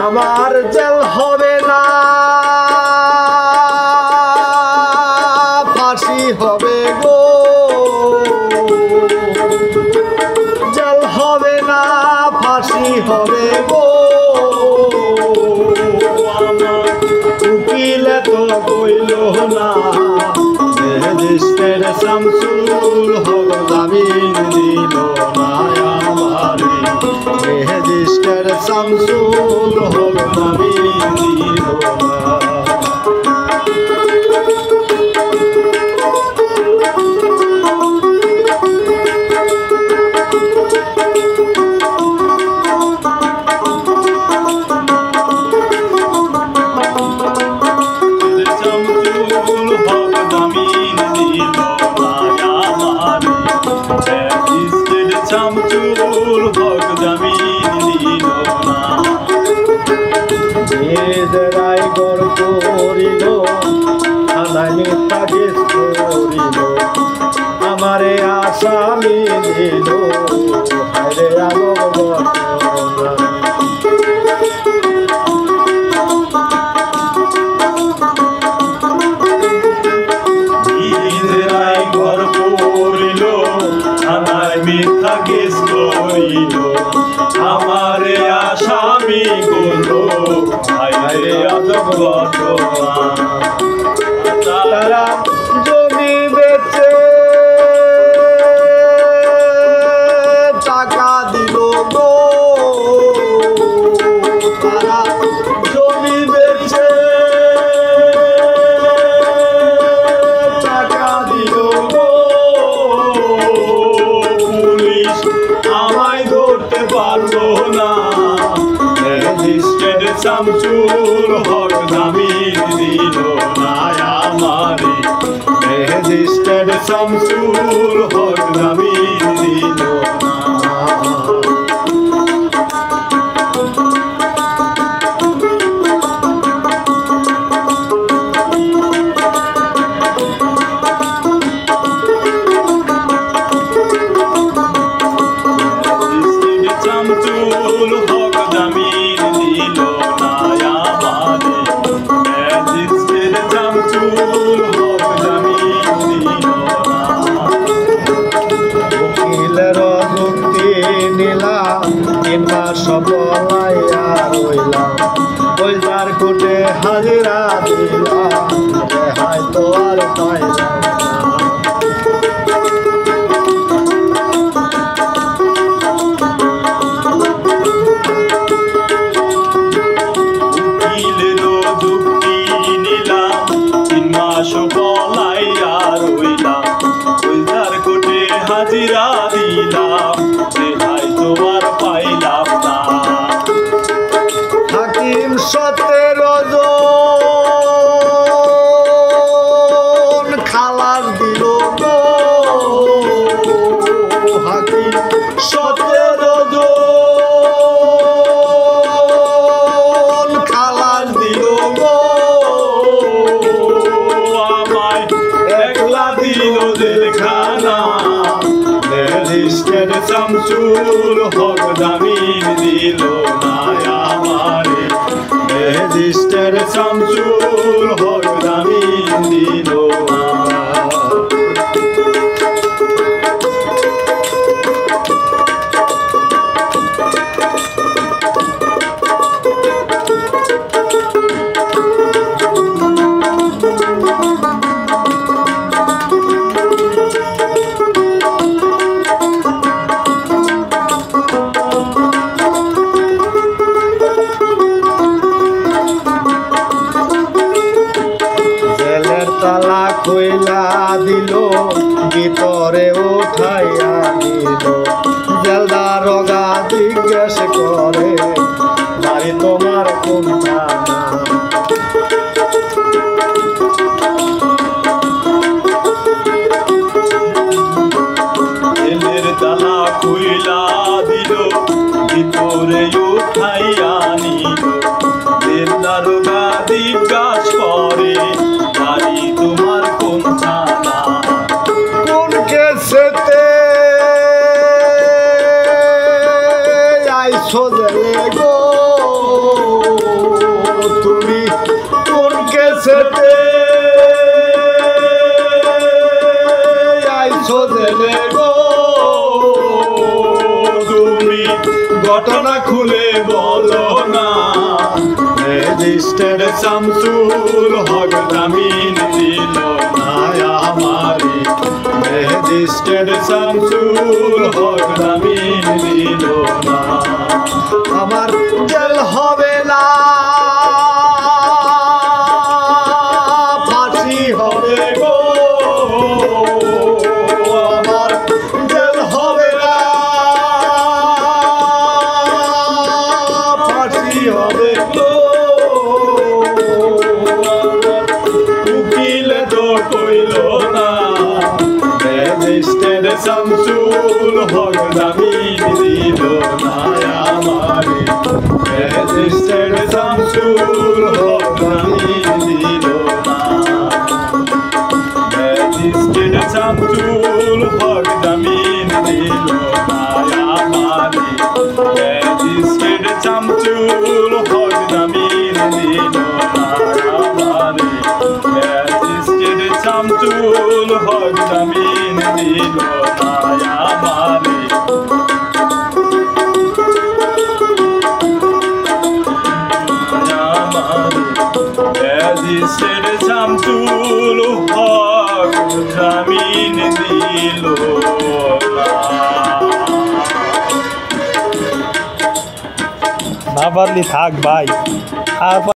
আমার জেল হবে না, ফাঁসি হবে গো। জেল হবে না, ফাঁসি হবে গো। আমার উকিলে তো কইল না, রেজিস্ট্রের শামসুল হক জামিন দিল না আমারে। রেজিস্ট্রের শামসুল হক জামিন দিল না। শামসুল হক জামিন দিল না। রায় গড় করিল, থানায় মিথ্যা কেস করিল, আমারে আসামি দিল, হায়রে আলোক ঘটনা। রায় গড় করিল, থানায় মিথ্যা কেস করিল, আমারে আসামি করলো, হায়রে আজব ঘটনা। তারা জমি বেচে টাকা দিল গো। তারা জমি বেচে টাকা দিল গো। পুলিশ আমায় ধরতে পারলো না, রেজিস্ট্রেড শামসুল হক জামিন দিল না আমারে। রেজিস্ট্রেড শামসুল হক জামিন দিল না। শামসুল হক জামিন দিল না আমারে। রেজিস্ট্রেড শামসুল হক জামিন দিল না। উকিলের যুক্তি নিলাম, 3 মাস পলাইয়া রইলাম, ওইজার কোর্টে হাজিরা দিলাম, রেহাই তো আর পাইলাম না। পলাইয়া রইলাম, ওইজার কোর্টে হাজিরা দিলাম, রেহাই তো আর পাইলাম না। হাকিম 17 জন খালাস দিল গো। হাকিম 17 জন খালাস দিল গো। জেলখানা, রেজিস্ট্রেড শামসুল হক জামিন দিল না আমারে। রেজিস্ট্রেড শামসুল হক জামিন দিল না। তালা কইলা দিল, ভিতরে উঠাইয়া দিল, জেলদার রোগা জিজ্ঞেস করে, বাড়ি তোমার কোনটা না। জেলের তালা কইলা দিল, ভিতরে উঠাইয়া নিল, জেলদার রোগা জিজ্ঞাস করে, বাড়ি তোমার কোনটা না। ঘটনা খুলে বলো না। রেজিস্টার্ড শামসুল হক জামিন দিল না আমারে। রেজিস্টার্ড শামসুল হক জামিন দিল না। আমার জেল হবে না, ফাঁসি হবে গো। আমার জেল হবে না, ফাঁসি হবে গো। উকিল তো কইল না। রেজিস্টার্ড শামসুল হক জামিন দিল না আমারে। রেজিস্টার্ড শামসুল হক জামিন দিল না। রেজিস্টার্ড শামসুল হক জামিন দিল না আমারে। রেজিস্টার্ড শামসুল হক জামিন দিল না আমারে। রেজিস্টার্ড শামসুল হক জামিন দিল না আমারে। রেজিস্টার্ড শামসুল হক জামিন দিল না পারলি থাক ভাই। আর